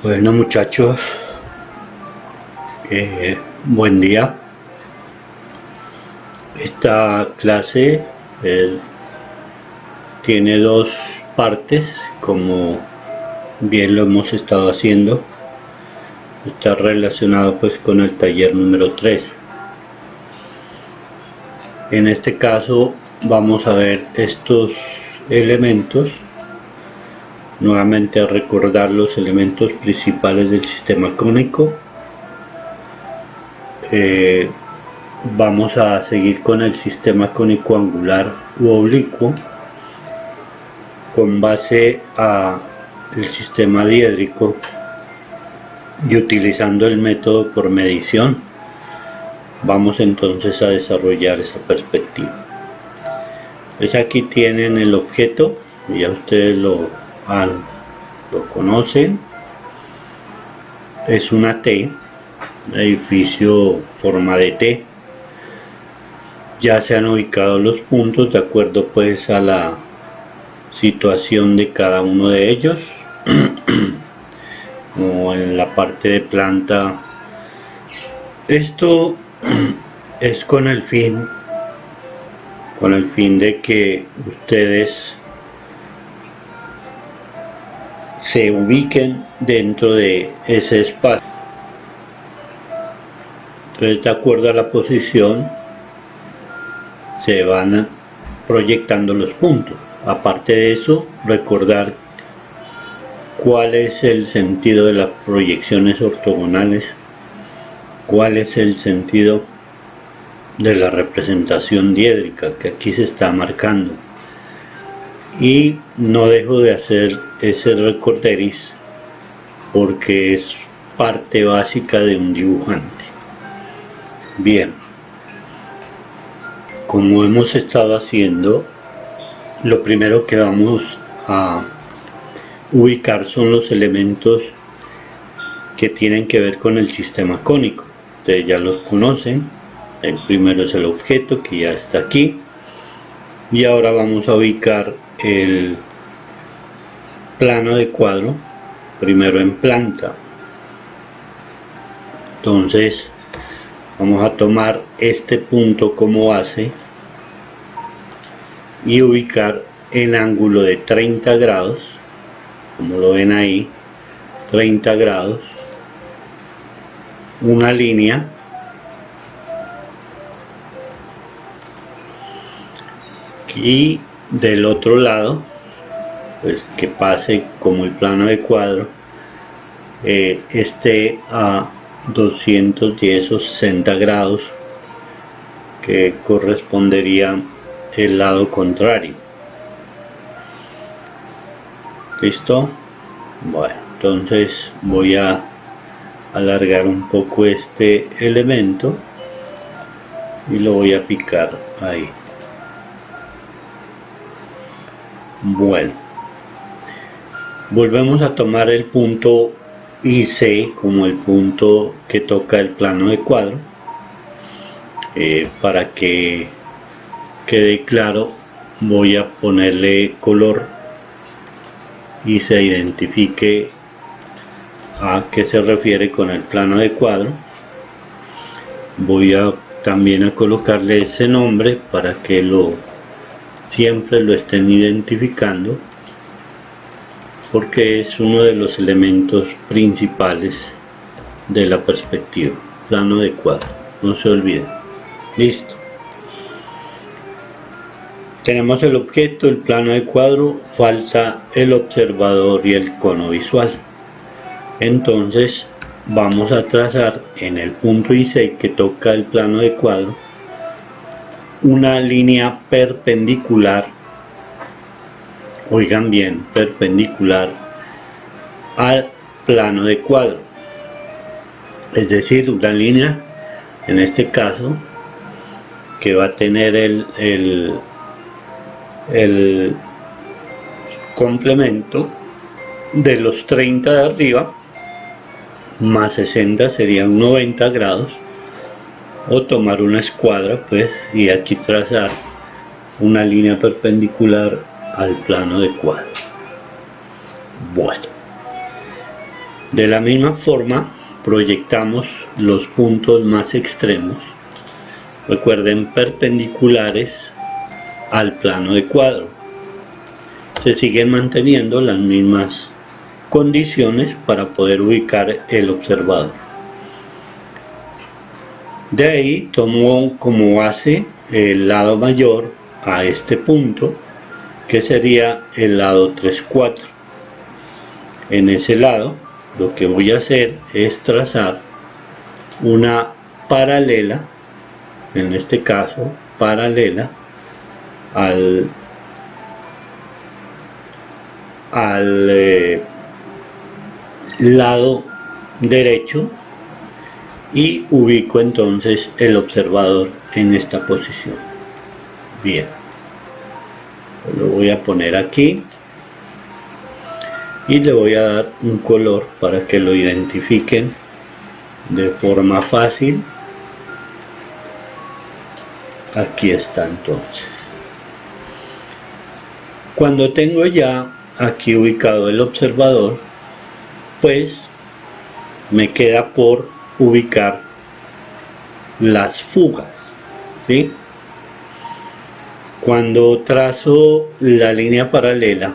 Bueno muchachos, buen día. Esta clase tiene dos partes, como bien lo hemos estado haciendo. Está relacionado pues con el taller número 3. En este caso vamos a ver estos elementos, nuevamente a recordar los elementos principales del sistema cónico. Vamos a seguir con el sistema cónico angular u oblicuo con base a el sistema diédrico y utilizando el método por medición. Vamos entonces a desarrollar esa perspectiva. Pues aquí tienen el objeto, ya ustedes lo conocen. Es una T, un edificio forma de T. Ya se han ubicado los puntos de acuerdo pues a la situación de cada uno de ellos. Como en la parte de planta, esto es con el fin de que ustedes se ubiquen dentro de ese espacio. Entonces, de acuerdo a la posición se van proyectando los puntos. Aparte de eso, recordar cuál es el sentido de las proyecciones ortogonales, cuál es el sentido de la representación diédrica que aquí se está marcando. Y no dejo de hacer ese recorderis porque es parte básica de un dibujante. Bien, como hemos estado haciendo, lo primero que vamos a ubicar son los elementos que tienen que ver con el sistema cónico. Ustedes ya los conocen. El primero es el objeto, que ya está aquí, y ahora vamos a ubicar el plano de cuadro primero en planta. Entonces vamos a tomar este punto como base y ubicar el ángulo de 30 grados, como lo ven ahí, 30 grados, una línea y del otro lado pues que pase como el plano de cuadro esté a 210 o 60 grados, que correspondería el lado contrario. ¿Listo? Bueno, entonces voy a alargar un poco este elemento y lo voy a picar ahí. Bueno, volvemos a tomar el punto IC como el punto que toca el plano de cuadro, para que quede claro voy a ponerle color y se identifique a qué se refiere con el plano de cuadro. Voy a también a colocarle ese nombre para que siempre lo estén identificando, porque es uno de los elementos principales de la perspectiva, plano de cuadro, no se olviden. Listo. Tenemos el objeto, el plano de cuadro, falta el observador y el cono visual. Entonces vamos a trazar en el punto I6 que toca el plano de cuadro una línea perpendicular, oigan bien, perpendicular al plano de cuadro, es decir, una línea en este caso que va a tener el complemento de los 30 de arriba más 60 serían 90 grados, o tomar una escuadra pues y aquí trazar una línea perpendicular al plano de cuadro. Bueno, De la misma forma proyectamos los puntos más extremos, recuerden, perpendiculares al plano de cuadro. Se siguen manteniendo las mismas condiciones para poder ubicar el observador. De ahí tomo como base el lado mayor a este punto, que sería el lado 3,4. En ese lado lo que voy a hacer es trazar una paralela, en este caso paralela al lado derecho, y ubico entonces el observador en esta posición. Bien, lo voy a poner aquí y le voy a dar un color para que lo identifiquen de forma fácil. Aquí está entonces. Cuando tengo ya aquí ubicado el observador, pues me queda por ubicar las fugas, ¿sí? Cuando trazo la línea paralela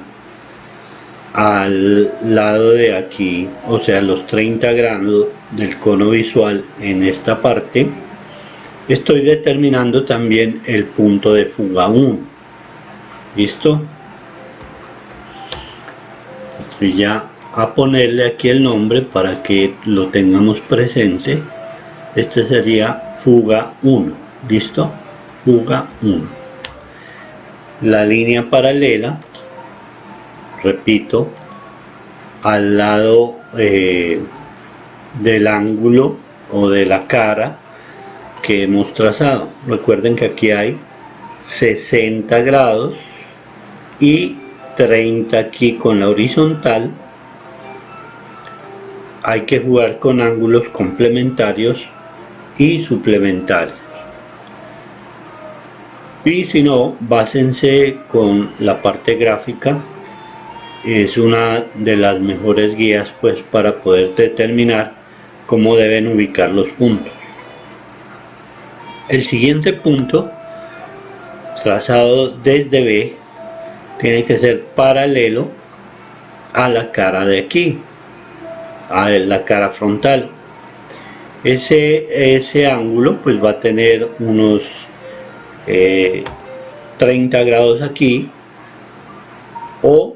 al lado de aquí, o sea, los 30 grados del cono visual en esta parte, estoy determinando también el punto de fuga 1. ¿Listo? Y ya a ponerle aquí el nombre para que lo tengamos presente. Este sería fuga 1. ¿Listo? Fuga 1. La línea paralela, repito, al lado del ángulo o de la cara que hemos trazado. Recuerden que aquí hay 60 grados y 30 aquí con la horizontal. Hay que jugar con ángulos complementarios y suplementarios. Y si no, básense con la parte gráfica. Es una de las mejores guías pues para poder determinar cómo deben ubicar los puntos. El siguiente punto, trazado desde B, tiene que ser paralelo a la cara de aquí, a la cara frontal. Ese ángulo pues va a tener unos 30 grados aquí, o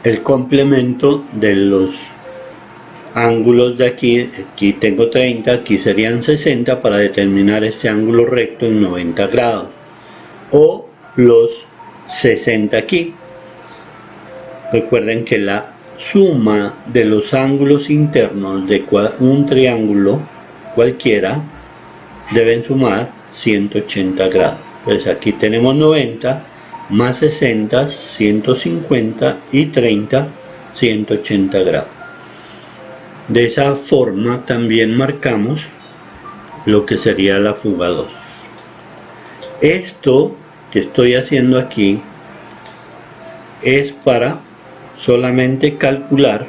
el complemento de los ángulos de aquí. Aquí tengo 30, aquí serían 60 para determinar este ángulo recto en 90 grados, o los 60 aquí. Recuerden que la suma de los ángulos internos de un triángulo cualquiera deben sumar 180 grados. Pues aquí tenemos 90 más 60, 150, y 30, 180 grados. De esa forma también marcamos lo que sería la fuga 2. Esto que estoy haciendo aquí es para solamente calcular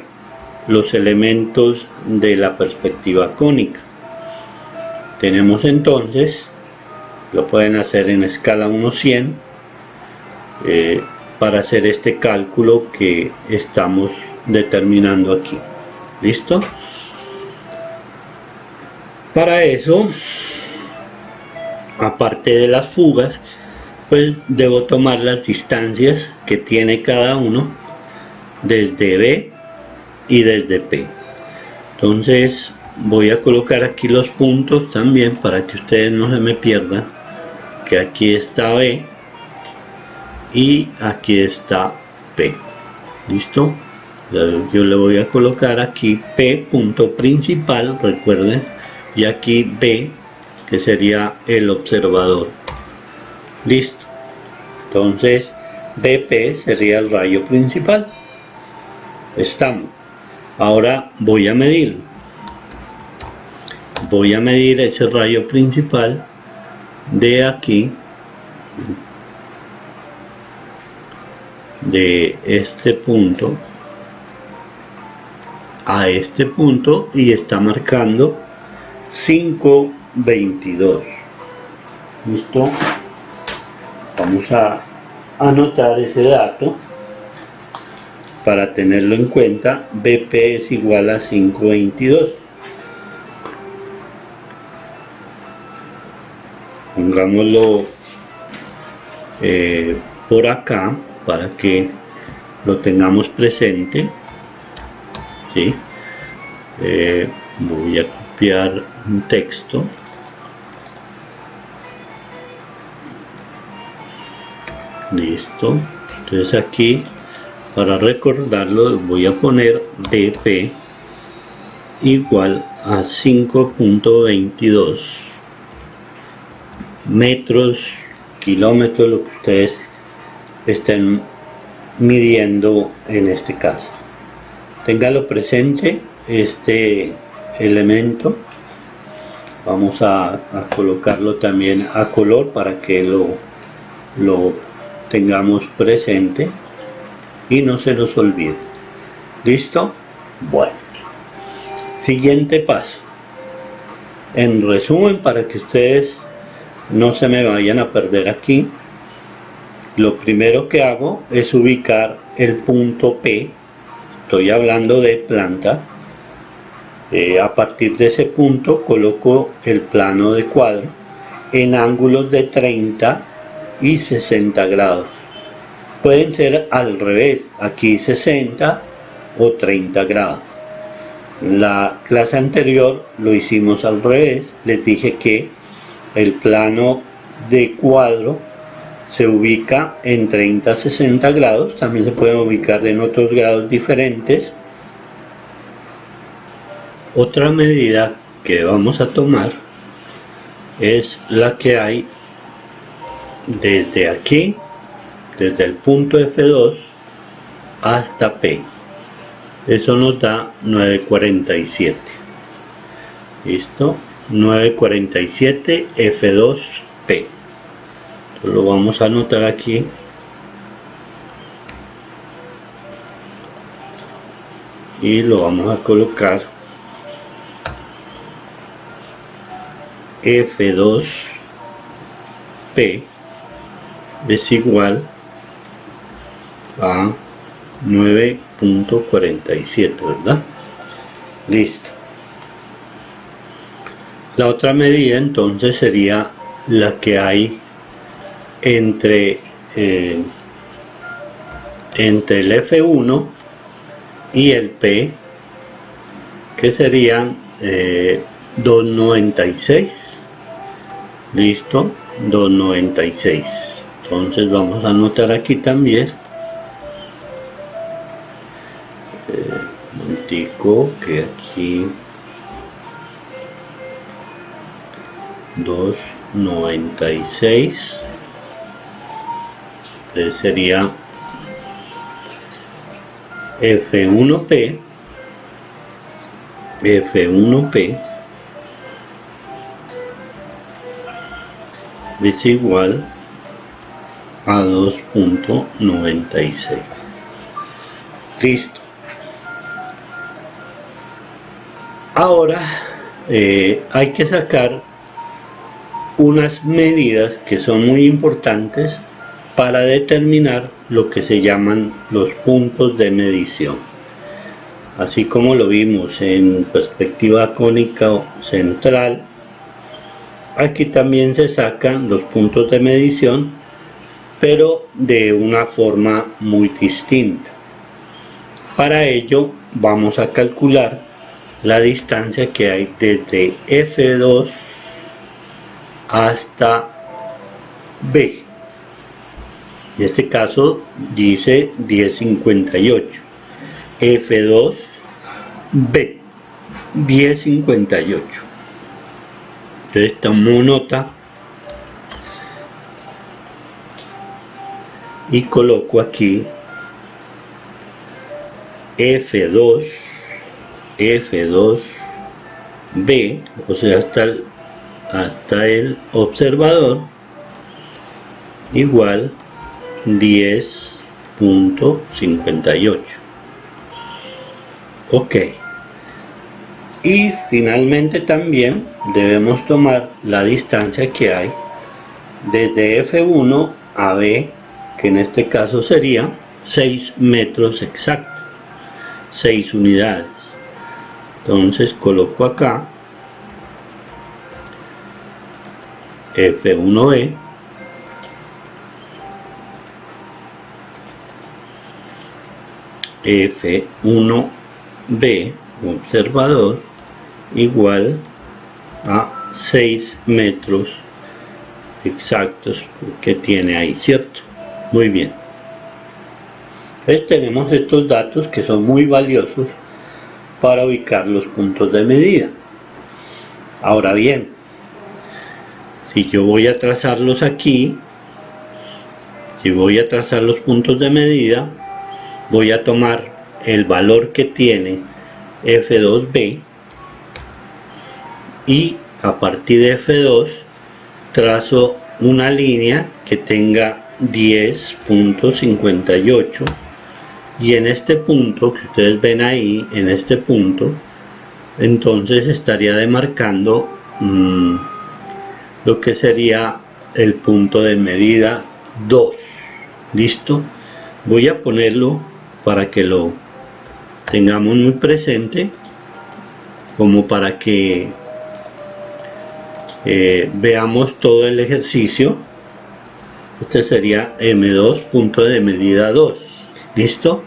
los elementos de la perspectiva cónica. Tenemos entonces, lo pueden hacer en escala 1:100 para hacer este cálculo que estamos determinando aquí. ¿Listo? Para eso, aparte de las fugas, pues debo tomar las distancias que tiene cada uno desde B y desde P. Entonces voy a colocar aquí los puntos también para que ustedes no se me pierdan, que aquí está B y aquí está P. ¿Listo? Yo le voy a colocar aquí P punto principal, recuerden, y aquí B, que sería el observador. Listo. Entonces BP sería el rayo principal. Estamos. Ahora voy a medir ese rayo principal de aquí, de este punto a este punto y está marcando 5.22. ¿Listo? Vamos a anotar ese dato para tenerlo en cuenta. BP es igual a 5.22. Pongámoslo por acá para que lo tengamos presente. ¿Sí? Voy a copiar un texto. Listo. Entonces aquí, para recordarlo, voy a poner BP igual a 5.22 metros, kilómetros, lo que ustedes estén midiendo en este caso. Téngalo presente este elemento. Vamos a colocarlo también a color para que lo tengamos presente y no se nos olvide. ¿Listo? Bueno, siguiente paso. En resumen, para que ustedes no se me vayan a perder aquí, lo primero que hago es ubicar el punto P. Estoy hablando de planta. A partir de ese punto coloco el plano de cuadro en ángulos de 30 y 60 grados. Pueden ser al revés, aquí 60 o 30 grados. En la clase anterior lo hicimos al revés. Les dije que el plano de cuadro se ubica en 30 a 60 grados. También se pueden ubicar en otros grados diferentes. Otra medida que vamos a tomar es la que hay desde aquí, desde el punto F2 hasta P. Eso nos da 9.47. ¿Listo? 9.47 F2P. Entonces lo vamos a anotar aquí. Y lo vamos a colocar F2P es igual a 9.47, ¿verdad? Listo. La otra medida entonces sería la que hay entre el F1 y el P, que serían 2.96. Listo, 2.96. Entonces vamos a anotar aquí también un momentico, que aquí 2.96. entonces sería F1P es igual a 2.96. Listo. Ahora hay que sacar unas medidas que son muy importantes para determinar lo que se llaman los puntos de medición. Así como lo vimos en perspectiva cónica central, aquí también se sacan los puntos de medición, pero de una forma muy distinta. Para ello vamos a calcular la distancia que hay desde F2 hasta B. En este caso dice 10.58. F2 B 10.58. Entonces tomo nota y coloco aquí F2 B, o sea hasta el observador, igual 10.58. Ok, Y finalmente también debemos tomar la distancia que hay desde F1 a B, que en este caso sería 6 metros exactos, 6 unidades. Entonces coloco acá F1B, F1B observador igual a 6 metros exactos que tiene ahí, ¿cierto? Muy bien. Entonces tenemos estos datos que son muy valiosos para ubicar los puntos de medida. Ahora bien, si yo voy a trazarlos aquí, si voy a trazar los puntos de medida, voy a tomar el valor que tiene F2B y a partir de F2 trazo una línea que tenga 10.58 y en este punto que ustedes ven ahí, en este punto, entonces estaría demarcando lo que sería el punto de medida 2. ¿Listo? Voy a ponerlo para que lo tengamos muy presente, como para que veamos todo el ejercicio. Este sería M2, punto de medida 2. ¿Listo?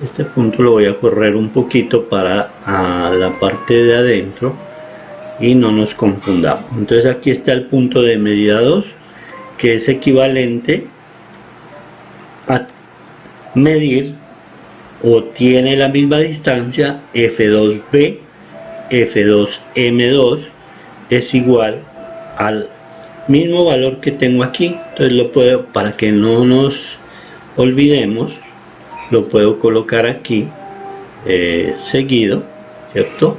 Este punto lo voy a correr un poquito para la parte de adentro y no nos confundamos. Entonces aquí está el punto de medida 2, que es equivalente a medir o tiene la misma distancia F2B, F2M2 es igual al mismo valor que tengo aquí. Entonces lo puedo, para que no nos olvidemos, lo puedo colocar aquí seguido, ¿cierto?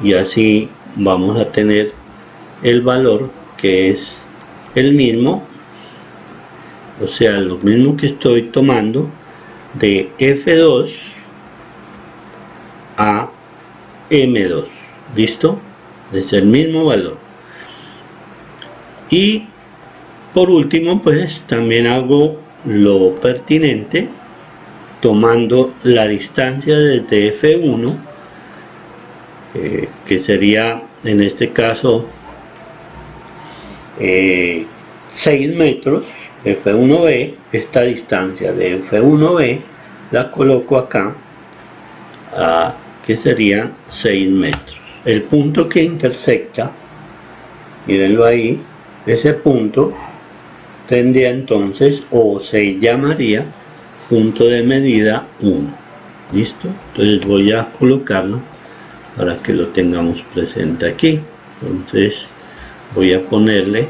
Y así vamos a tener el valor que es el mismo, o sea, lo mismo que estoy tomando de F2 a M2. ¿Listo? Es el mismo valor. Y por último, pues también hago lo pertinente tomando la distancia desde F1, que sería en este caso 6 metros, F1B, esta distancia de F1B la coloco acá, que sería 6 metros. El punto que intersecta, mírenlo ahí, ese punto tendría entonces, o se llamaría punto de medida 1. ¿Listo? Entonces voy a colocarlo para que lo tengamos presente aquí. Entonces voy a ponerle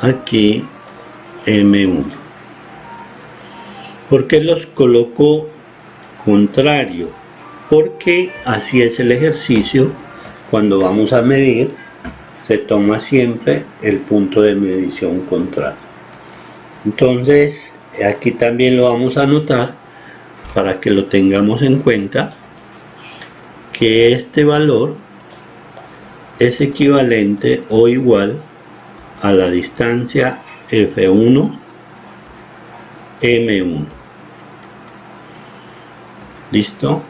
aquí M1. ¿Por qué los coloco contrario? Porque así es el ejercicio. Cuando vamos a medir, se toma siempre el punto de medición contrario. Entonces aquí también lo vamos a anotar para que lo tengamos en cuenta, que este valor es equivalente o igual a la distancia F1 M1. ¿Listo?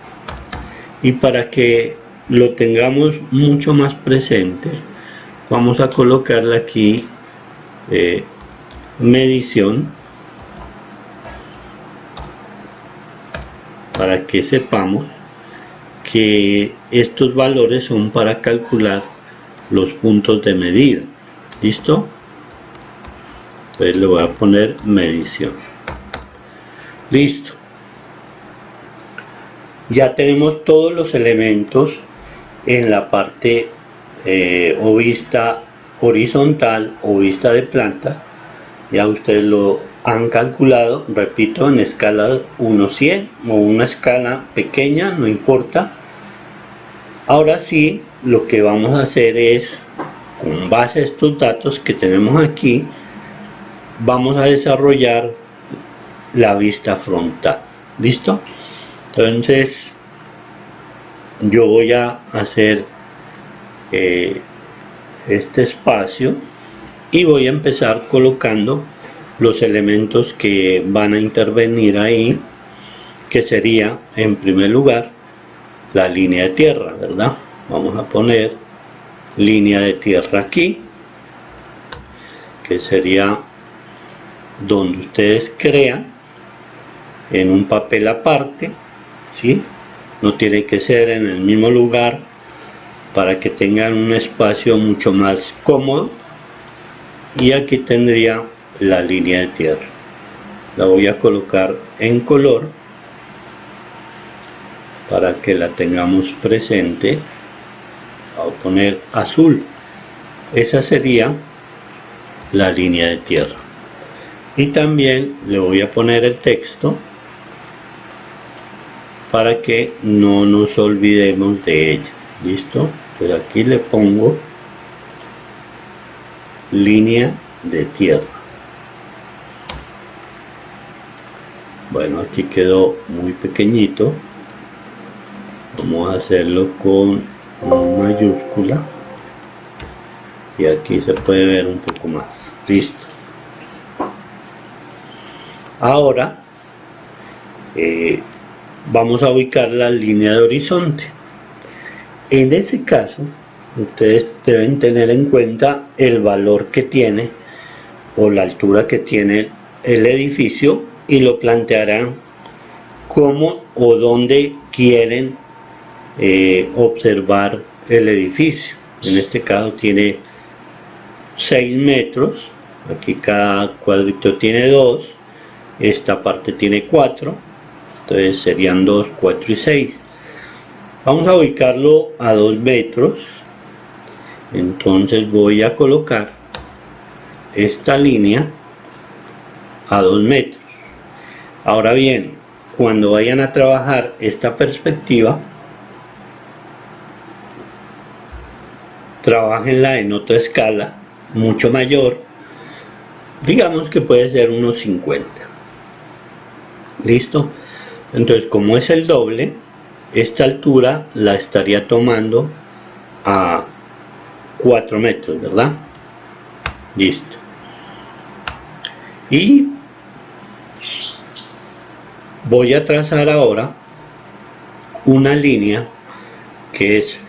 Y para que lo tengamos mucho más presente, vamos a colocarle aquí medición, para que sepamos que estos valores son para calcular los puntos de medida. ¿Listo? Entonces le voy a poner medición. Listo. Ya tenemos todos los elementos en la parte o vista horizontal o vista de planta. Ya ustedes lo han calculado, repito, en escala 1:100 o una escala pequeña, no importa. Ahora sí, lo que vamos a hacer es, con base a estos datos que tenemos aquí, vamos a desarrollar la vista frontal. ¿Listo? Entonces yo voy a hacer este espacio y voy a empezar colocando los elementos que van a intervenir ahí, que sería en primer lugar la línea de tierra, ¿verdad? Vamos a poner línea de tierra aquí, que sería donde ustedes crean en un papel aparte, ¿sí? No tiene que ser en el mismo lugar para que tengan un espacio mucho más cómodo. Y aquí tendría la línea de tierra. La voy a colocar en color para que la tengamos presente. Voy a poner azul. Esa sería la línea de tierra. Y también le voy a poner el texto para que no nos olvidemos de ella. ¿Listo? Pues aquí le pongo línea de tierra. Bueno, aquí quedó muy pequeñito. Vamos a hacerlo con mayúscula y aquí se puede ver un poco más. Listo. Ahora vamos a ubicar la línea de horizonte. En ese caso, ustedes deben tener en cuenta el valor que tiene o la altura que tiene el edificio y lo plantearán cómo o dónde quieren observar el edificio. En este caso tiene 6 metros, aquí cada cuadrito tiene 2, esta parte tiene 4, entonces serían 2, 4 y 6. Vamos a ubicarlo a 2 metros, entonces voy a colocar esta línea a 2 metros. Ahora bien, cuando vayan a trabajar esta perspectiva, trabajenla en otra escala mucho mayor, digamos que puede ser unos 50. ¿Listo? Entonces, como es el doble, esta altura la estaría tomando a 4 metros, ¿verdad? Listo. Y voy a trazar ahora una línea que es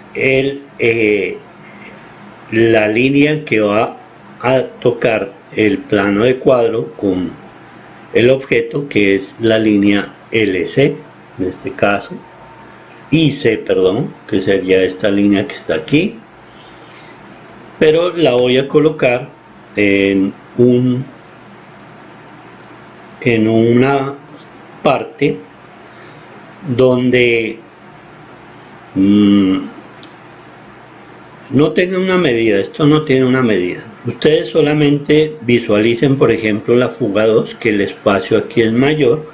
la línea que va a tocar el plano de cuadro con el objeto, que es la línea LC, en este caso, IC, perdón, que sería esta línea que está aquí, pero la voy a colocar en una parte donde no tenga una medida. Esto no tiene una medida. Ustedes solamente visualicen, por ejemplo, la fuga 2, que el espacio aquí es mayor,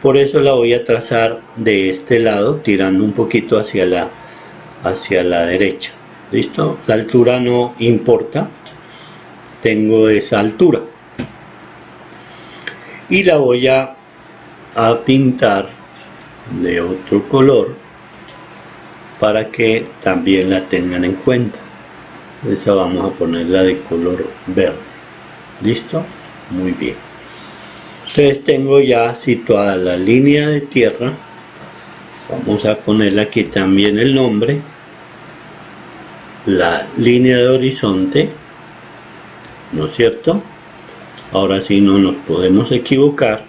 por eso la voy a trazar de este lado, tirando un poquito hacia la derecha. ¿Listo? La altura no importa, tengo esa altura. Y la voy a pintar de otro color para que también la tengan en cuenta. Esa vamos a ponerla de color verde. ¿Listo? Muy bien. Entonces tengo ya situada la línea de tierra. Vamos a ponerle aquí también el nombre. La línea de horizonte. ¿No es cierto? Ahora sí no nos podemos equivocar.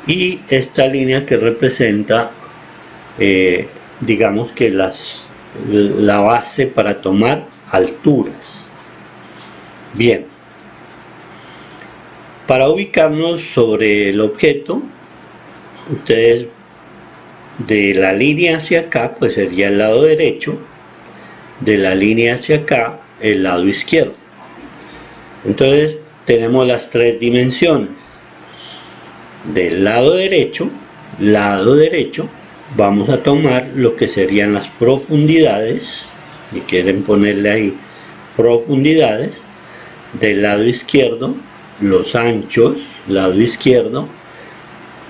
Y esta línea que representa digamos que la base para tomar alturas. Bien, para ubicarnos sobre el objeto, ustedes de la línea hacia acá pues sería el lado derecho, de la línea hacia acá el lado izquierdo. Entonces tenemos las tres dimensiones. Del lado derecho vamos a tomar lo que serían las profundidades, si quieren ponerle ahí profundidades, del lado izquierdo los anchos, lado izquierdo,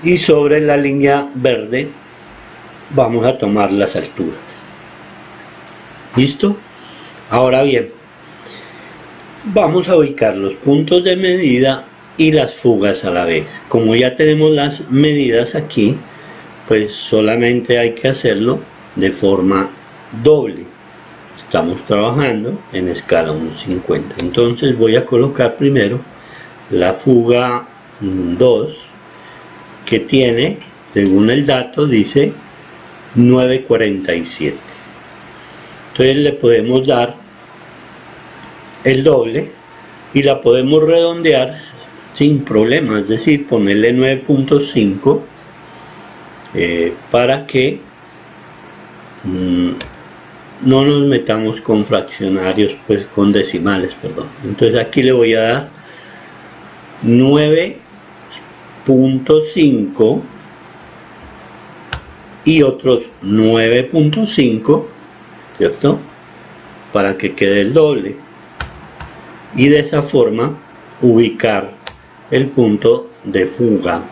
y sobre la línea verde vamos a tomar las alturas. ¿Listo? Ahora bien, vamos a ubicar los puntos de medida y las fugas a la vez. Como ya tenemos las medidas aquí, pues solamente hay que hacerlo de forma doble. Estamos trabajando en escala 1.50. Entonces voy a colocar primero la fuga 2, que tiene, según el dato, dice 9.47. Entonces le podemos dar el doble y la podemos redondear sin problema, es decir, ponerle 9.5 para que no nos metamos con fraccionarios, pues con decimales, perdón. Entonces aquí le voy a dar 9.5 y otros 9.5, ¿cierto? Para que quede el doble. Y de esa forma ubicar el punto de fuga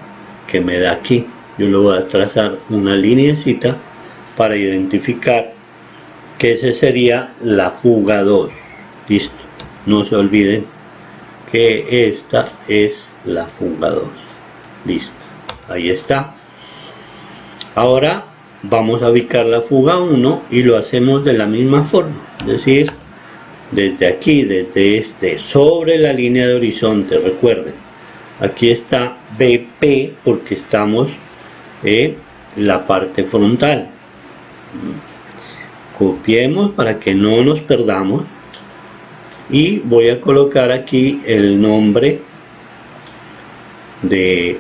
que me da aquí. Yo le voy a trazar una lineecita para identificar que ese sería la fuga 2. Listo. No se olviden que esta es la fuga 2. Listo. Ahí está. Ahora vamos a ubicar la fuga 1 y lo hacemos de la misma forma. Es decir, desde aquí, desde sobre la línea de horizonte, recuerden, aquí está BP porque estamos en la parte frontal. Copiemos para que no nos perdamos y voy a colocar aquí el nombre de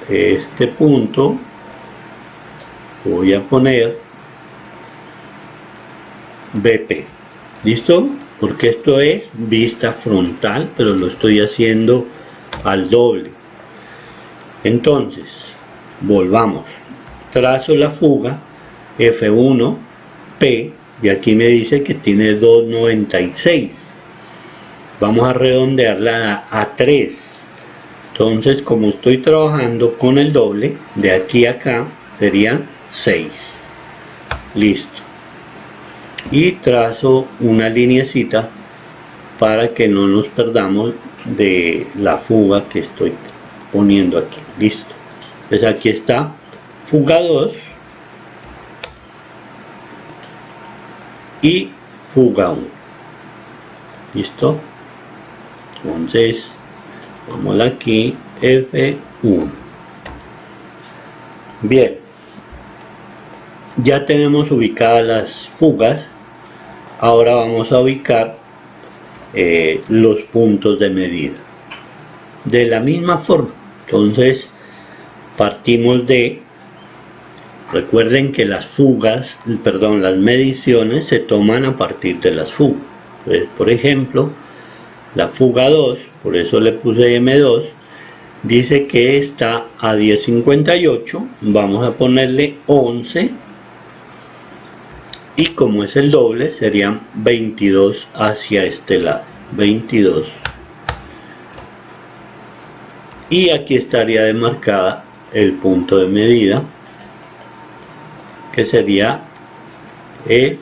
este punto. Voy a poner BP. ¿Listo? Porque esto es vista frontal, pero lo estoy haciendo al doble. Entonces, volvamos. Trazo la fuga F1P y aquí me dice que tiene 2.96. Vamos a redondearla a 3. Entonces, como estoy trabajando con el doble, de aquí a acá serían 6. Listo. Y trazo una lineecita para que no nos perdamos de la fuga que estoy poniendo aquí. Listo. Pues aquí está fuga 2 y fuga 1. Listo. Entonces vamos aquí, F1. Bien, ya tenemos ubicadas las fugas. Ahora vamos a ubicar los puntos de medida de la misma forma. Entonces partimos de, recuerden que las fugas, perdón, las mediciones se toman a partir de las fugas. Entonces, por ejemplo, la fuga 2, por eso le puse M2, dice que está a 10.58, vamos a ponerle 11 y como es el doble serían 22 hacia este lado, 22. Y aquí estaría demarcada el punto de medida, que sería el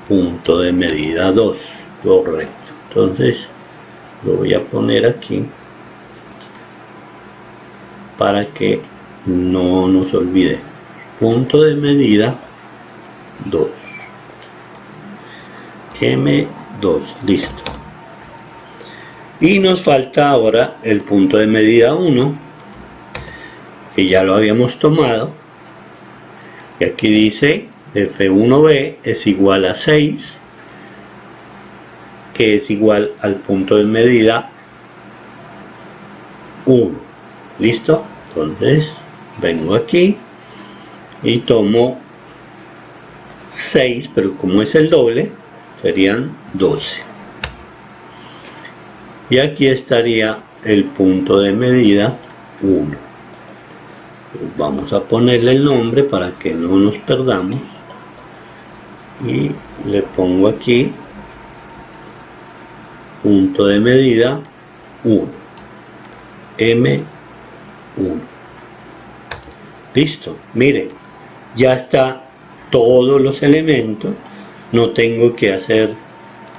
punto de medida 2, correcto. Entonces lo voy a poner aquí para que no nos olvide. Punto de medida 2, M2, listo. Y nos falta ahora el punto de medida 1, que ya lo habíamos tomado, y aquí dice F1B es igual a 6, que es igual al punto de medida 1. ¿Listo? Entonces vengo aquí y tomo 6, pero como es el doble serían 12. Y aquí estaría el punto de medida 1. Pues vamos a ponerle el nombre para que no nos perdamos y le pongo aquí punto de medida 1, M1. Listo, mire, ya está todos los elementos, no tengo que hacer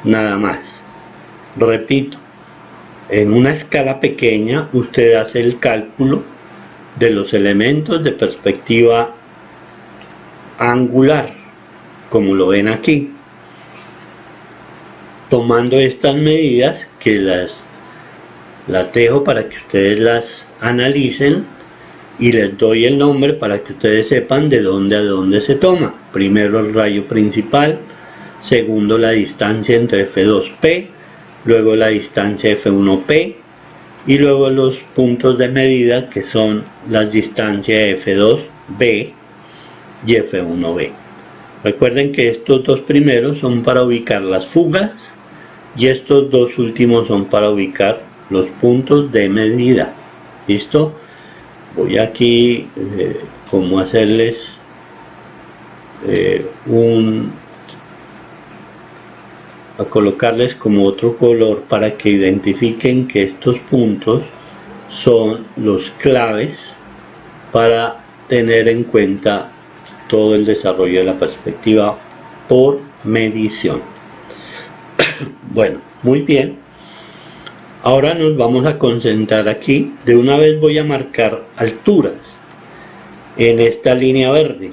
nada más. Repito, en una escala pequeña usted hace el cálculo de los elementos de perspectiva angular, como lo ven aquí, tomando estas medidas que las dejo para que ustedes las analicen y les doy el nombre para que ustedes sepan de dónde a dónde se toma. Primero el rayo principal, segundo la distancia entre F2P, luego la distancia F1P y luego los puntos de medida que son las distancias F2B y F1B. Recuerden que estos dos primeros son para ubicar las fugas y estos dos últimos son para ubicar los puntos de medida. ¿Listo? Voy aquí como hacerles a colocarles como otro color para que identifiquen que estos puntos son los claves para tener en cuenta todo el desarrollo de la perspectiva por medición. Bueno, muy bien. Ahora nos vamos a concentrar aquí. De una vez voy a marcar alturas en esta línea verde.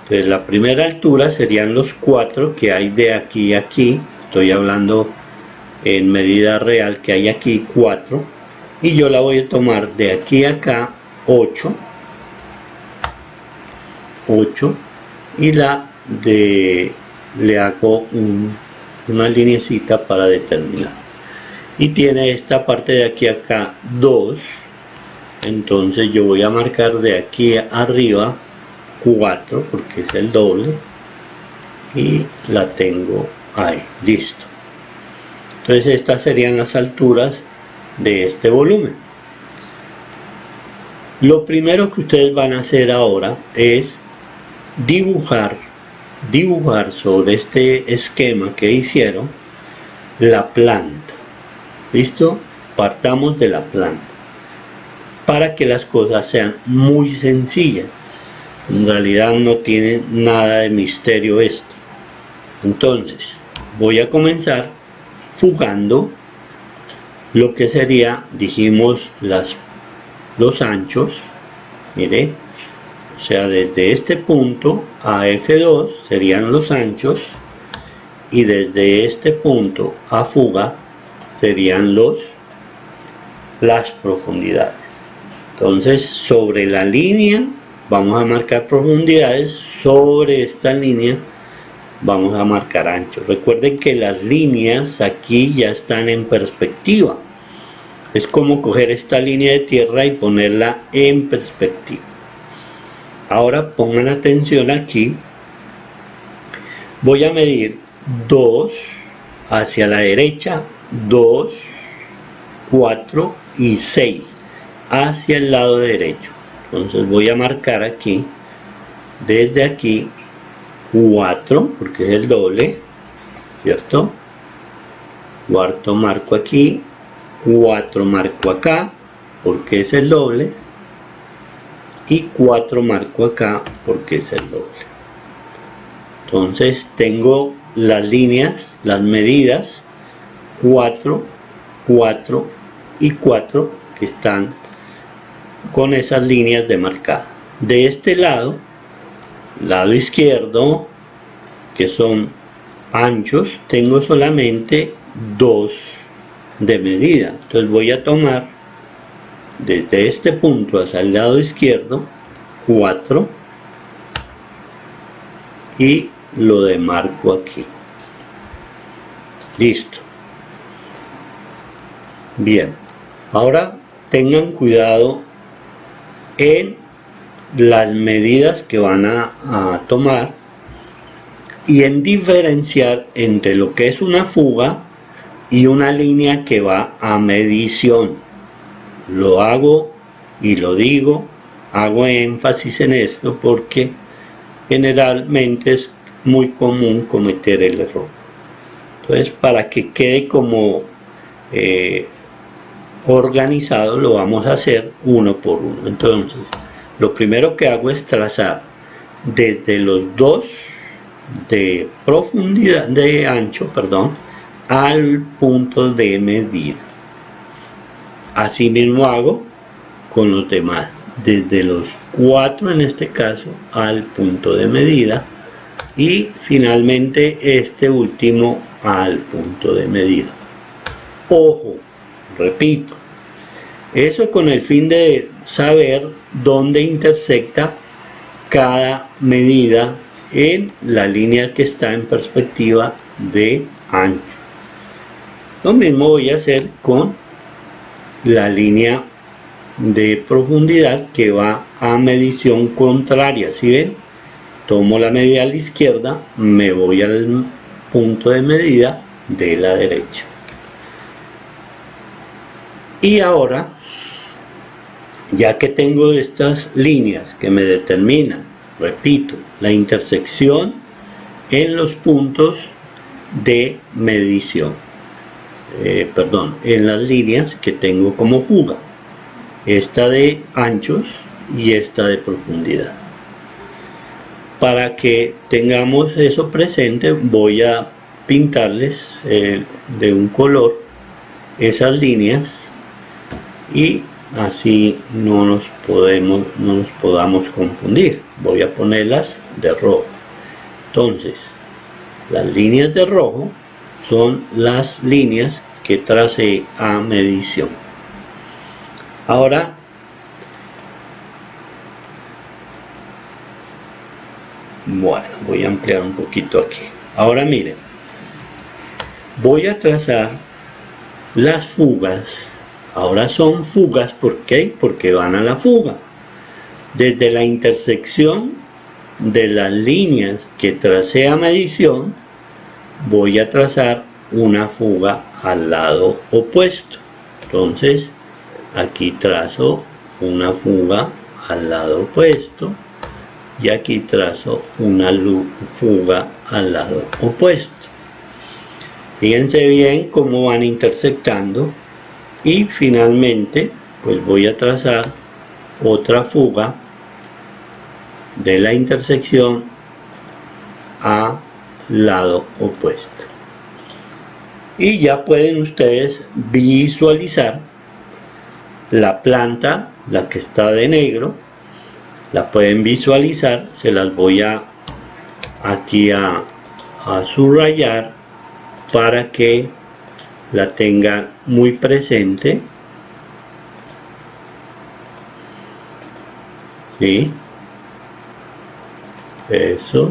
Entonces la primera altura serían los 4 que hay de aquí a aquí. Estoy hablando en medida real que hay aquí 4. Y yo la voy a tomar de aquí a acá 8. Y le hago una linecita para determinar. Y tiene esta parte de aquí a acá 2. Entonces yo voy a marcar de aquí arriba 4 porque es el doble y la tengo ahí, listo. Entonces estas serían las alturas de este volumen. Lo primero que ustedes van a hacer ahora es dibujar sobre este esquema que hicieron la planta. ¿Listo? Partamos de la planta para que las cosas sean muy sencillas. En realidad no tiene nada de misterio esto. Entonces voy a comenzar fugando lo que sería, dijimos, los anchos. Mire, o sea, desde este punto a F2 serían los anchos y desde este punto a fuga serían las profundidades. Entonces sobre la línea vamos a marcar profundidades, sobre esta línea vamos a marcar anchos. Recuerden que las líneas aquí ya están en perspectiva. Es como coger esta línea de tierra y ponerla en perspectiva. Ahora pongan atención aquí. Voy a medir 2 hacia la derecha, 2, 4 y 6 hacia el lado derecho. Entonces voy a marcar aquí, desde aquí, 4, porque es el doble, ¿cierto? 4 marco aquí, 4 marco acá, porque es el doble, y 4 marco acá, porque es el doble. Entonces tengo las líneas, las medidas, 4, 4 y 4, que están con esas líneas demarcadas. De este lado izquierdo, que son anchos, tengo solamente 2 de medida. Entonces voy a tomar desde este punto hacia el lado izquierdo 4 y lo demarco aquí. Listo. Bien, ahora tengan cuidado en las medidas que van a tomar y en diferenciar entre lo que es una fuga y una línea que va a medición. Lo hago y lo digo, hago énfasis en esto porque generalmente es muy común cometer el error. Entonces, para que quede como organizado, lo vamos a hacer uno por uno. Entonces, lo primero que hago es trazar desde los 2 de profundidad, de ancho, perdón, al punto de medida. Así mismo hago con los demás, desde los 4 en este caso al punto de medida y finalmente este último al punto de medida. Ojo, repito, eso con el fin de saber dónde intersecta cada medida en la línea que está en perspectiva de ancho. Lo mismo voy a hacer con la línea de profundidad que va a medición contraria. ¿Sí ven? Tomo la medida a la izquierda, me voy al punto de medida de la derecha. Y ahora, ya que tengo estas líneas que me determinan, repito, la intersección en los puntos de medición, en las líneas que tengo como fuga, esta de anchos y esta de profundidad. Para que tengamos eso presente, voy a pintarles de un color esas líneas y así no nos podamos confundir. Voy a ponerlas de rojo. Entonces, las líneas de rojo son las líneas que tracé a medición. Ahora, bueno, voy a ampliar un poquito aquí. Ahora miren, voy a trazar las fugas. Ahora son fugas, ¿por qué? Porque van a la fuga. Desde la intersección de las líneas que tracé a medición, voy a trazar una fuga al lado opuesto. Entonces, aquí trazo una fuga al lado opuesto y aquí trazo una fuga al lado opuesto. Fíjense bien cómo van intersectando y finalmente pues voy a trazar otra fuga de la intersección a lado opuesto. Y ya pueden ustedes visualizar la planta, la que está de negro, la pueden visualizar. Se las voy aquí a subrayar para que la tengan muy presente. ¿Sí? Eso.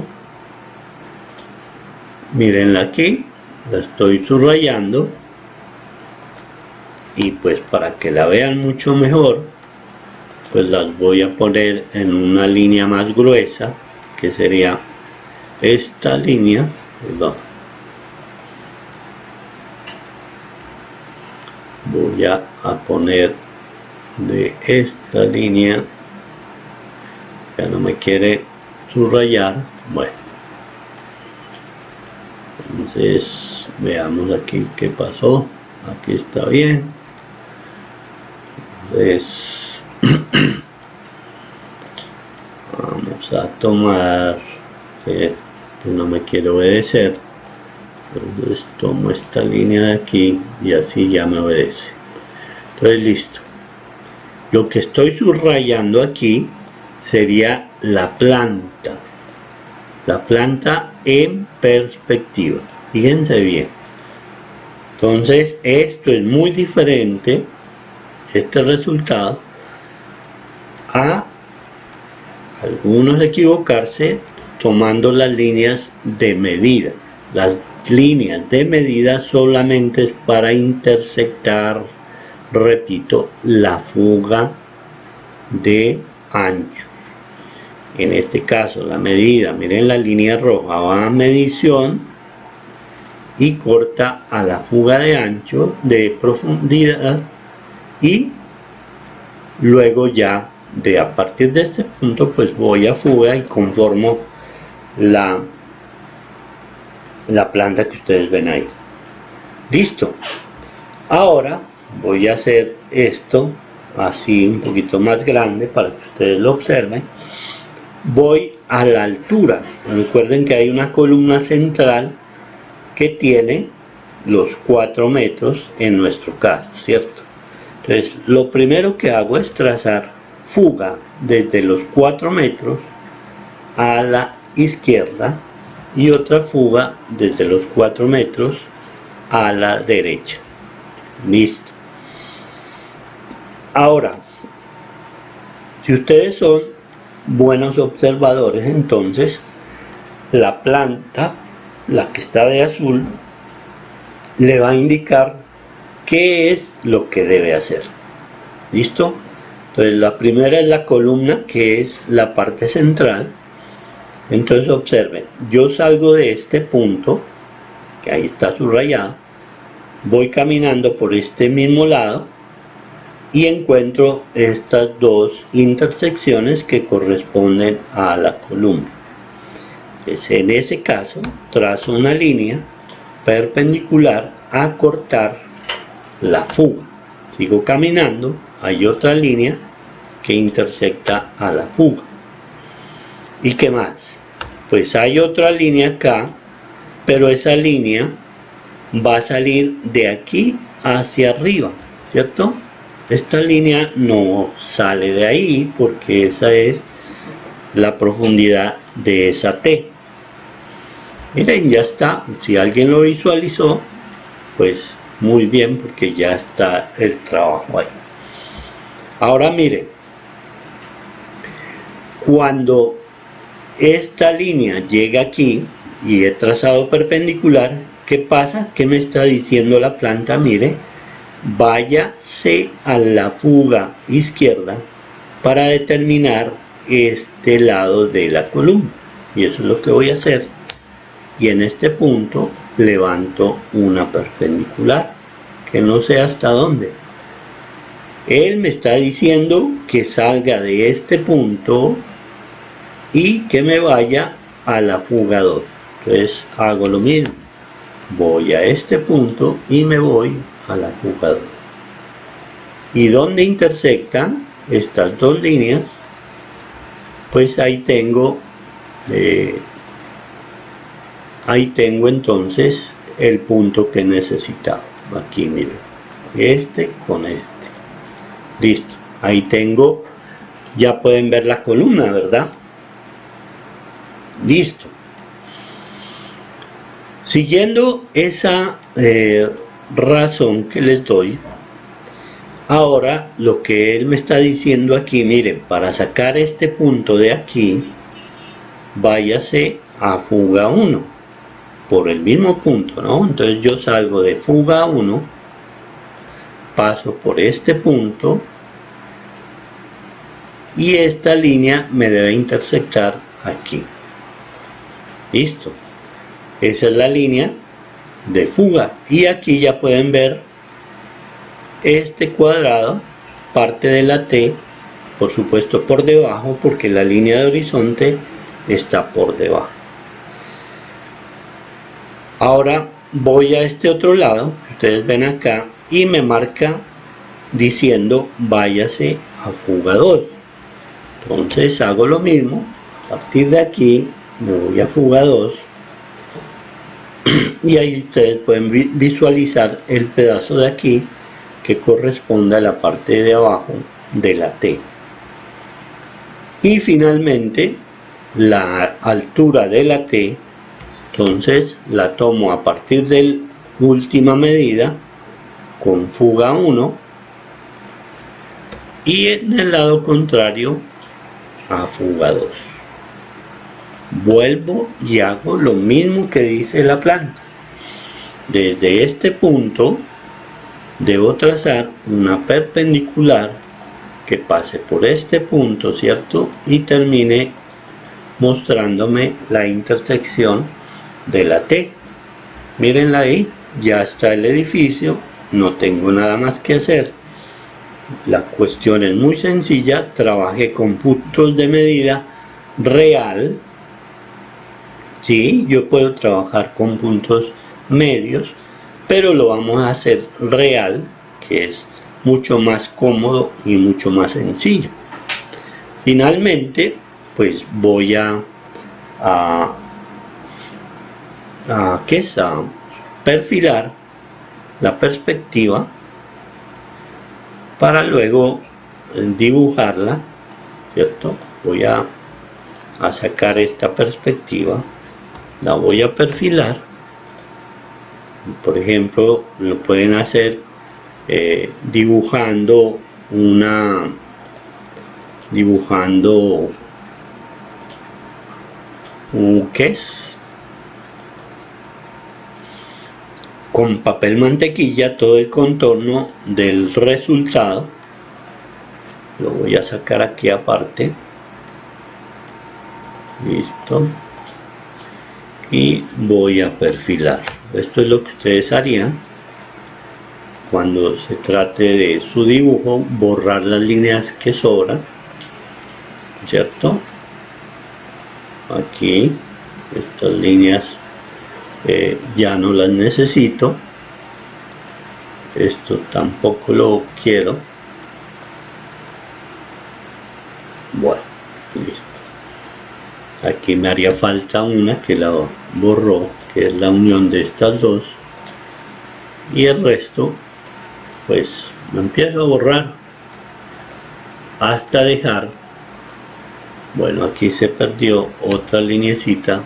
Mírenla aquí, la estoy subrayando. Y pues para que la vean mucho mejor, pues las voy a poner en una línea más gruesa, que sería esta línea. Perdón. Voy a poner de esta línea, ya no me quiere subrayar. Bueno, entonces veamos aquí qué pasó. Aquí está bien. Entonces vamos a tomar, no me quiere obedecer. Entonces tomo esta línea de aquí y así ya me obedece. Entonces listo. Lo que estoy subrayando aquí sería la planta en perspectiva. Fíjense bien. Entonces esto es muy diferente, este resultado, a algunos equivocarse tomando las líneas de medida. Las líneas de medida solamente es para intersectar, repito, la fuga de ancho. En este caso la medida, miren, la línea roja va a medición y corta a la fuga de ancho, de profundidad, y luego ya a partir de este punto pues voy a fuga y conformo la planta que ustedes ven ahí. Listo. Ahora voy a hacer esto así un poquito más grande para que ustedes lo observen. voy a la altura. Recuerden que hay una columna central que tiene los 4 metros en nuestro caso, ¿cierto? Entonces, lo primero que hago es trazar fuga desde los 4 metros a la izquierda y otra fuga desde los 4 metros a la derecha. Listo. Ahora, si ustedes son buenos observadores, entonces la planta, la que está de azul, le va a indicar qué es lo que debe hacer. ¿Listo? Entonces la primera es la columna, que es la parte central. Entonces observen, yo salgo de este punto, que ahí está subrayado, voy caminando por este mismo lado y encuentro estas dos intersecciones que corresponden a la columna. Entonces, en ese caso trazo una línea perpendicular a cortar la fuga. Sigo caminando, hay otra línea que intersecta a la fuga. ¿Y qué más? Pues hay otra línea acá, pero esa línea va a salir de aquí hacia arriba, ¿cierto? Esta línea no sale de ahí porque esa es la profundidad de esa T. Miren, ya está. Si alguien lo visualizó, pues muy bien, porque ya está el trabajo ahí. Ahora miren, cuando esta línea llega aquí y he trazado perpendicular, ¿qué pasa? ¿Qué me está diciendo la planta? Mire, váyase a la fuga izquierda para determinar este lado de la columna. Y eso es lo que voy a hacer. Y en este punto levanto una perpendicular, que no sé hasta dónde. Él me está diciendo que salga de este punto y que me vaya a la fuga 2. Entonces hago lo mismo. Voy a este punto y me voy a la fuga 2. ¿Y dónde intersectan estas dos líneas? Pues ahí tengo entonces el punto que necesitaba. Aquí miren, este con este. Listo, ahí tengo, ya pueden ver la columna, ¿verdad? Listo. Siguiendo esa razón que les doy, ahora lo que él me está diciendo aquí, miren, para sacar este punto de aquí, váyase a fuga 1, por el mismo punto, ¿no? Entonces yo salgo de fuga 1, paso por este punto, y esta línea me debe intersectar aquí. Listo. Esa es la línea de fuga. Y aquí ya pueden ver este cuadrado, parte de la T, por supuesto por debajo, porque la línea de horizonte está por debajo. Ahora voy a este otro lado, ustedes ven acá, y me marca diciendo váyase a fuga 2. Entonces hago lo mismo, a partir de aquí me voy a fuga 2 y ahí ustedes pueden visualizar el pedazo de aquí que corresponde a la parte de abajo de la T. Y finalmente la altura de la T, entonces la tomo a partir de la última medida con fuga 1 y en el lado contrario a fuga 2. Vuelvo y hago lo mismo que dice la planta. Desde este punto debo trazar una perpendicular que pase por este punto, ¿cierto? Y termine mostrándome la intersección de la T. Mírenla ahí, ya está el edificio, no tengo nada más que hacer. La cuestión es muy sencilla, trabajé con puntos de medida real. Sí, yo puedo trabajar con puntos medios, pero lo vamos a hacer real, que es mucho más cómodo y mucho más sencillo. Finalmente, pues voy a perfilar la perspectiva para luego dibujarla, ¿cierto? Voy a sacar esta perspectiva, la voy a perfilar. Por ejemplo, lo pueden hacer dibujando ¿qué es? Con papel mantequilla todo el contorno del resultado. Lo voy a sacar aquí aparte. Listo. Y voy a perfilar. Esto es lo que ustedes harían cuando se trate de su dibujo, borrar las líneas que sobran, ¿cierto? Aquí estas líneas ya no las necesito, esto tampoco lo quiero. Bueno, listo. Aquí me haría falta una que la borró, que es la unión de estas dos, y el resto pues me empiezo a borrar hasta dejar, bueno, aquí se perdió otra linecita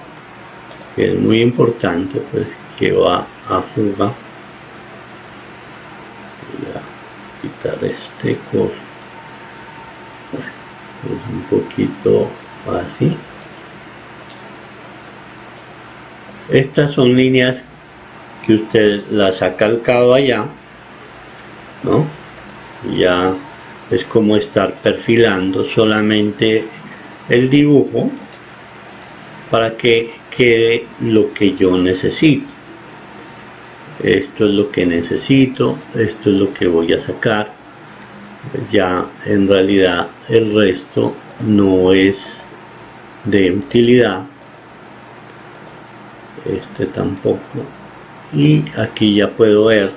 que es muy importante, pues que va a fuga. Voy a quitar este coso, bueno, es un poquito así. Estas son líneas que usted las ha calcado allá, ¿no? Ya es como estar perfilando solamente el dibujo para que quede lo que yo necesito. Esto es lo que necesito, esto es lo que voy a sacar. Ya en realidad el resto no es de utilidad, este tampoco, y aquí ya puedo ver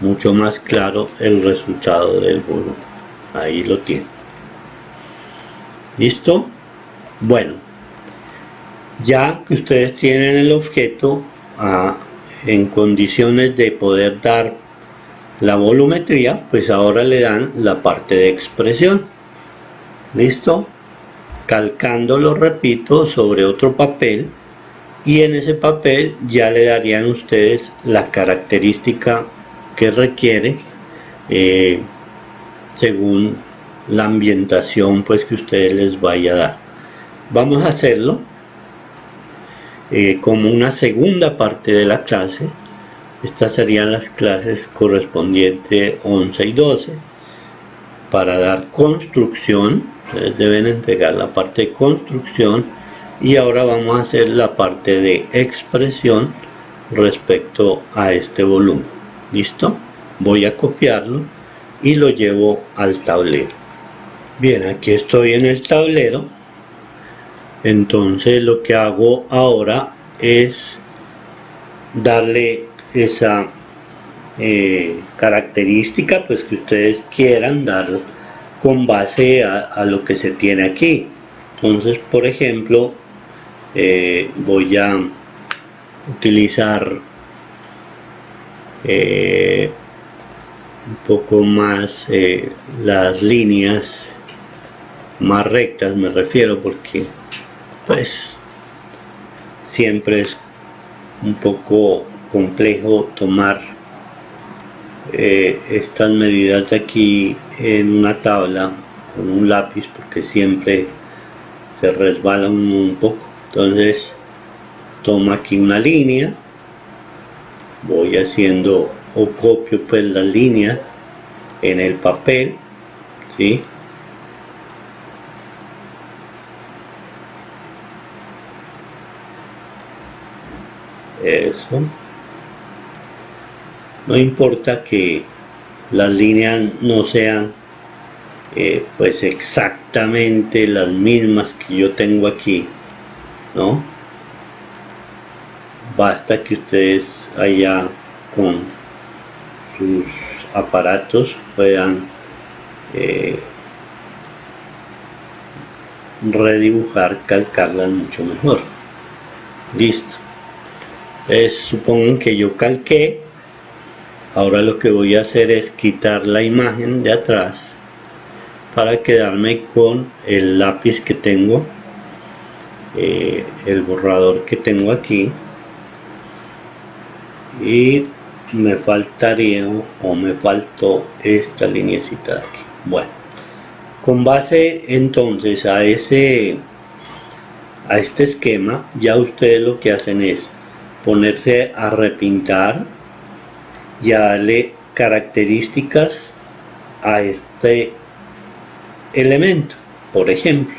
mucho más claro el resultado del volumen. Ahí lo tiene. ¿Listo? Bueno, ya que ustedes tienen el objeto en condiciones de poder dar la volumetría, pues ahora le dan la parte de expresión. ¿Listo? Calcándolo, repito, sobre otro papel, y en ese papel ya le darían ustedes la característica que requiere según la ambientación pues que ustedes les vaya a dar. Vamos a hacerlo como una segunda parte de la clase. Estas serían las clases correspondientes 11 y 12 para dar construcción. Ustedes deben entregar la parte de construcción, y ahora vamos a hacer la parte de expresión respecto a este volumen. ¿Listo? Voy a copiarlo y lo llevo al tablero. Bien, aquí estoy en el tablero. Entonces lo que hago ahora es darle esa característica pues que ustedes quieran dar con base a lo que se tiene aquí. Entonces, por ejemplo, voy a utilizar un poco más las líneas más rectas, me refiero, porque pues siempre es un poco complejo tomar estas medidas de aquí en una tabla con un lápiz, porque siempre se resbala un poco. Entonces tomo aquí una línea, voy haciendo o copio pues la línea en el papel, ¿sí? Eso. No importa que las líneas no sean pues exactamente las mismas que yo tengo aquí, ¿no? Basta que ustedes allá con sus aparatos puedan redibujar, calcarlas mucho mejor. Listo. Entonces supongan que yo calqué. Ahora lo que voy a hacer es quitar la imagen de atrás para quedarme con el lápiz que tengo, el borrador que tengo aquí, y me faltaría o me faltó esta lineecita de aquí. Bueno, con base entonces a este esquema, ya ustedes lo que hacen es ponerse a repintar y a darle características a este elemento. Por ejemplo,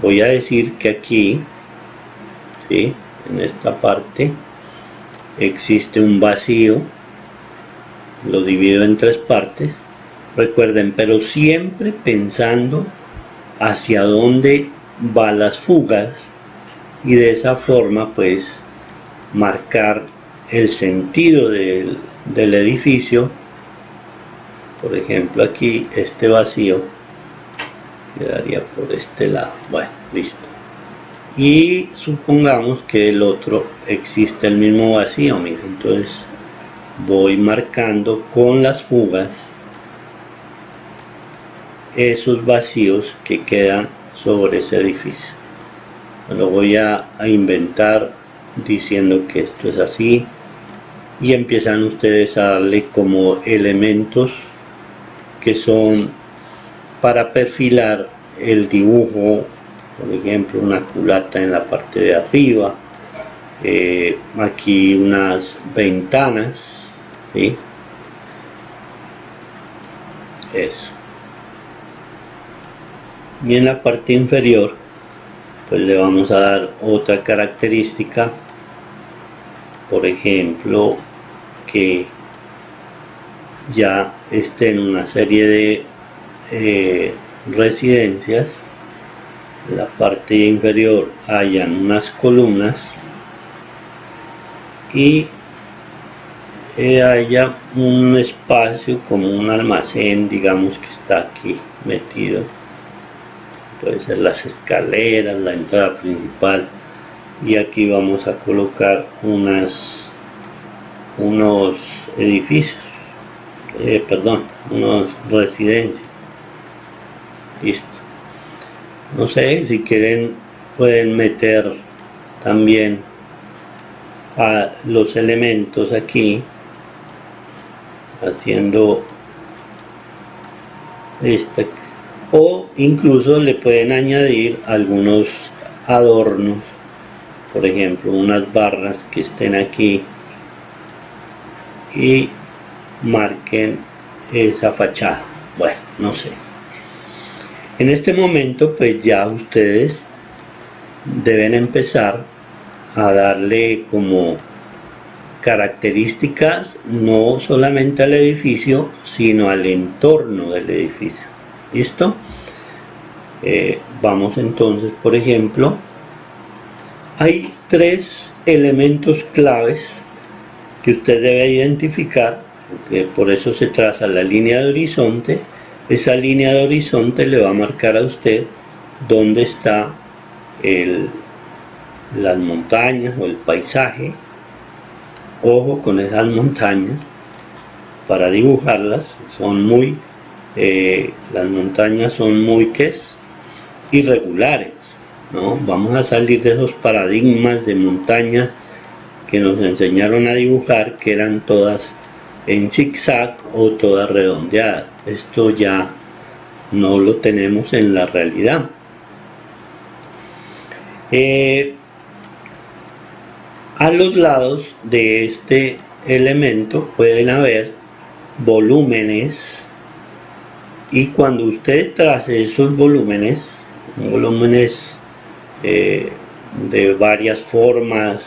voy a decir que aquí, ¿sí?, en esta parte existe un vacío, lo divido en 3 partes, recuerden, pero siempre pensando hacia dónde van las fugas, y de esa forma pues marcar el sentido del edificio. Por ejemplo, aquí este vacío quedaría por este lado. Bueno, listo. Y supongamos que el otro existe el mismo vacío, miren. Entonces voy marcando con las fugas esos vacíos que quedan sobre ese edificio. Lo voy a inventar diciendo que esto es así, y empiezan ustedes a darle como elementos que son para perfilar el dibujo. Por ejemplo, una culata en la parte de arriba, aquí unas ventanas, ¿sí? Eso. Y en la parte inferior pues le vamos a dar otra característica, por ejemplo, que ya esté en una serie de residencias. En la parte inferior hayan unas columnas y haya un espacio como un almacén, digamos, que está aquí metido. Puede ser las escaleras, la entrada principal, y aquí vamos a colocar unos edificios, unas residencias. Listo. No sé, si quieren pueden meter también a los elementos aquí, haciendo esta, o incluso le pueden añadir algunos adornos, por ejemplo unas barras que estén aquí y marquen esa fachada. Bueno, no sé. En este momento pues ya ustedes deben empezar a darle como características no solamente al edificio, sino al entorno del edificio. ¿Listo? Vamos entonces, por ejemplo, hay 3 elementos claves que usted debe identificar, porque por eso se traza la línea de horizonte. Esa línea de horizonte le va a marcar a usted dónde está las montañas o el paisaje. Ojo con esas montañas para dibujarlas, son muy las montañas son muy irregulares, ¿no? Vamos a salir de esos paradigmas de montañas que nos enseñaron a dibujar, que eran todas en zigzag o todas redondeadas. Esto ya no lo tenemos en la realidad. A los lados de este elemento pueden haber volúmenes, y cuando usted trace esos volúmenes de varias formas,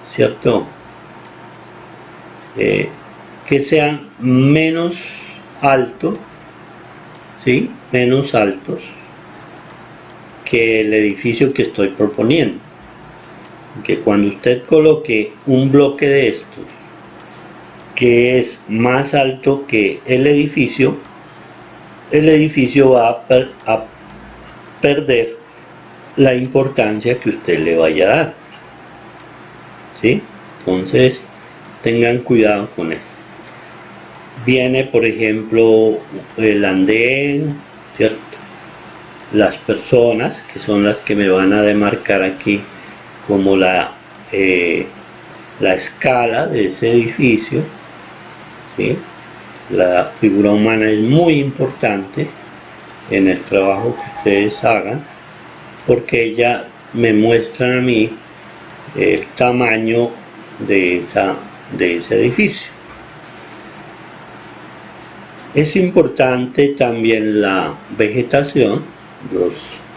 ¿cierto?, que sean menos altos, ¿sí?, menos altos que el edificio que estoy proponiendo. Que cuando usted coloque un bloque de estos que es más alto que el edificio va a perder la importancia que usted le vaya a dar, ¿sí? Entonces tengan cuidado con eso. Viene, por ejemplo, el andén, ¿cierto? Las personas, que son las que me van a demarcar aquí como la escala de ese edificio, ¿sí? La figura humana es muy importante en el trabajo que ustedes hagan, porque ella me muestra a mí el tamaño de ese edificio. Es importante también la vegetación,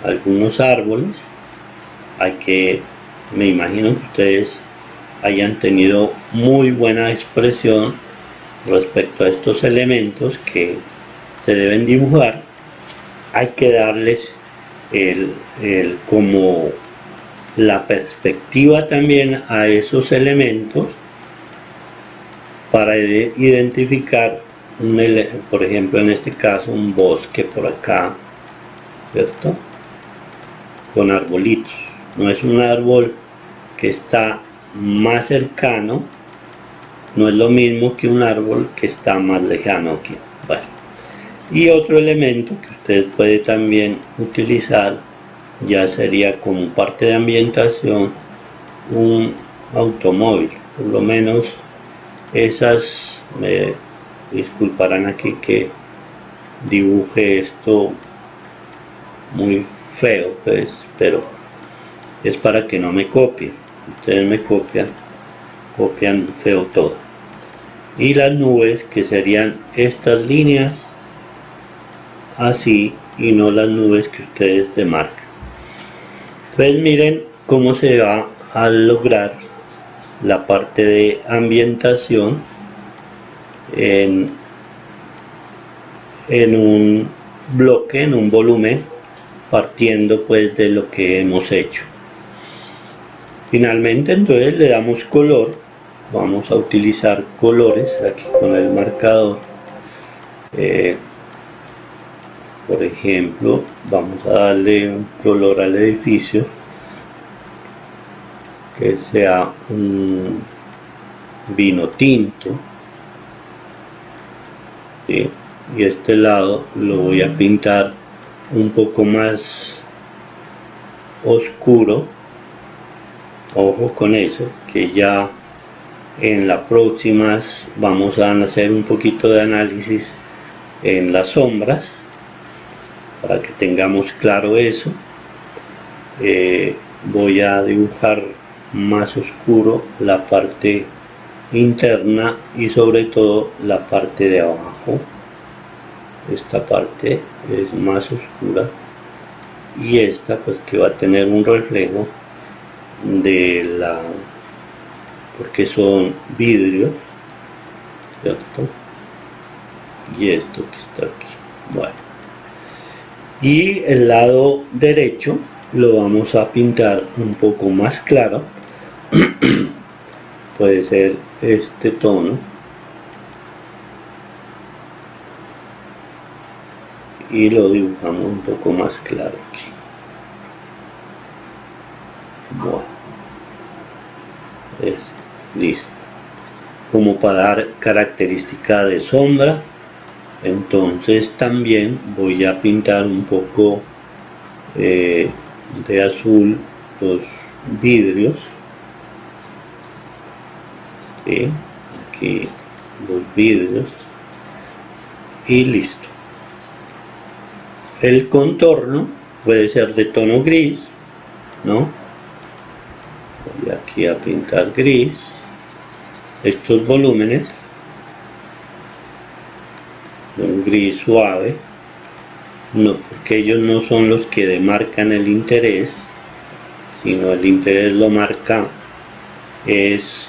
algunos árboles. Me imagino que ustedes hayan tenido muy buena expresión respecto a estos elementos que se deben dibujar. Hay que darles como la perspectiva también a esos elementos para identificar por ejemplo, en este caso un bosque por acá, ¿cierto? Con arbolitos. No es un árbol que está más cercano, no es lo mismo que un árbol que está más lejano aquí. Bueno. Y otro elemento que usted puede también utilizar, ya sería como parte de ambientación, un automóvil. Por lo menos esas, me disculparán aquí que dibuje esto muy feo, pues, pero es para que no me copien. Ustedes me copian feo todo. Y las nubes, que serían estas líneas así, y no las nubes que ustedes demarcan. Entonces miren cómo se va a lograr la parte de ambientación en un bloque, en un volumen, partiendo pues de lo que hemos hecho. Finalmente entonces le damos color. Vamos a utilizar colores aquí con el marcador. Por ejemplo, vamos a darle un color al edificio que sea un vino tinto, ¿sí? Y este lado lo voy a pintar un poco más oscuro. Ojo con eso, que ya en las próximas vamos a hacer un poquito de análisis en las sombras para que tengamos claro eso. Voy a dibujar más oscuro la parte interna y sobre todo la parte de abajo. Esta parte es más oscura y esta pues que va a tener un reflejo porque son vidrios, ¿cierto? Y esto que está aquí. Bueno, y el lado derecho lo vamos a pintar un poco más claro. Puede ser este tono, y lo dibujamos un poco más claro aquí. Bueno, listo. Como para dar característica de sombra, entonces también voy a pintar un poco de azul los vidrios, ¿sí? Aquí los vidrios, y listo. El contorno puede ser de tono gris, ¿no? Voy aquí a pintar gris. Estos volúmenes, un gris suave, no, porque ellos no son los que demarcan el interés, sino el interés lo marca es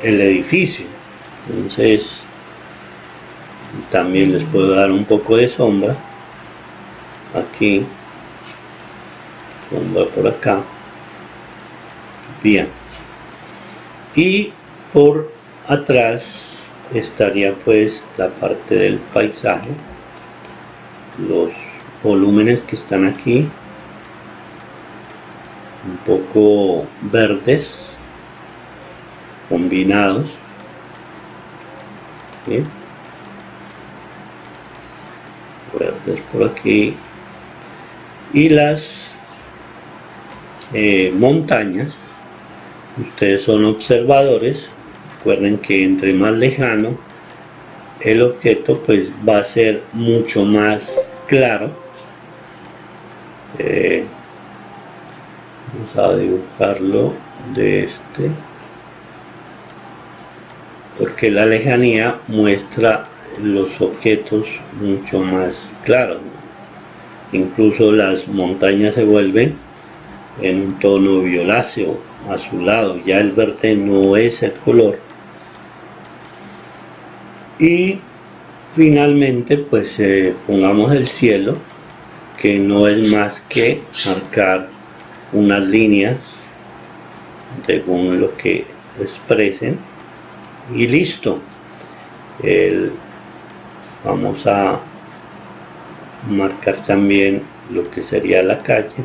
el edificio. Entonces también les puedo dar un poco de sombra aquí, sombra por acá. Bien, y por atrás estaría pues la parte del paisaje, los volúmenes que están aquí, un poco verdes, combinados, ¿sí? Verdes por aquí, y las montañas, ustedes son observadores, recuerden que entre más lejano el objeto, pues va a ser mucho más claro. Vamos a dibujarlo de este, porque la lejanía muestra los objetos mucho más claros. Incluso las montañas se vuelven en un tono violáceo, azulado, ya el verde no es el color. Y finalmente pues pongamos el cielo, que no es más que marcar unas líneas según lo que expresen, y listo. Vamos a marcar también lo que sería la calle,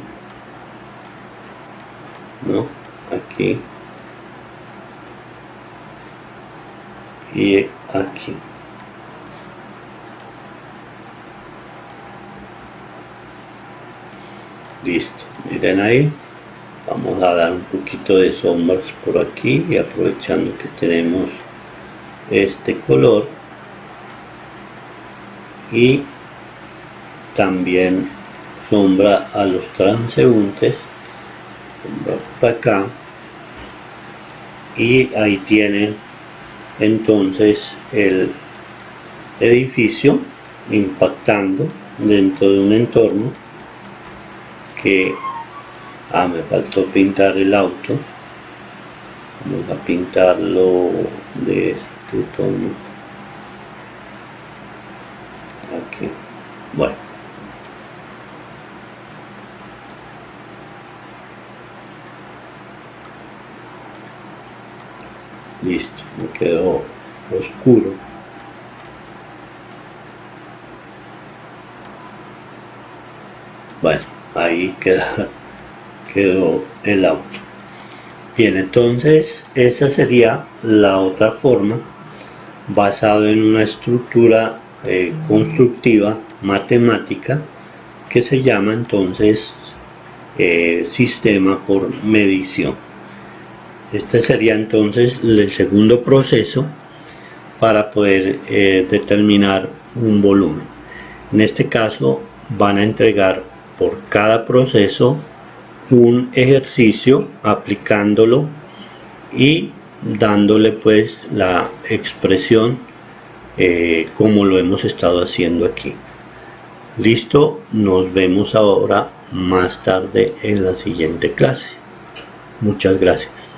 ¿no? Aquí y aquí. Listo, miren ahí. Vamos a dar un poquito de sombras por aquí, y aprovechando que tenemos este color, y también sombra a los transeúntes, sombra por acá, y ahí tienen entonces el edificio impactando dentro de un entorno que me faltó pintar el auto. Vamos a pintarlo de este tono aquí. Bueno, listo, me quedó oscuro. Bueno, ahí quedó el auto. Bien, entonces esa sería la otra forma, basado en una estructura constructiva matemática, que se llama entonces sistema por medición. Este sería entonces el segundo proceso para poder determinar un volumen. En este caso van a entregar por cada proceso un ejercicio, aplicándolo y dándole pues la expresión como lo hemos estado haciendo aquí. Listo, nos vemos ahora más tarde en la siguiente clase. Muchas gracias.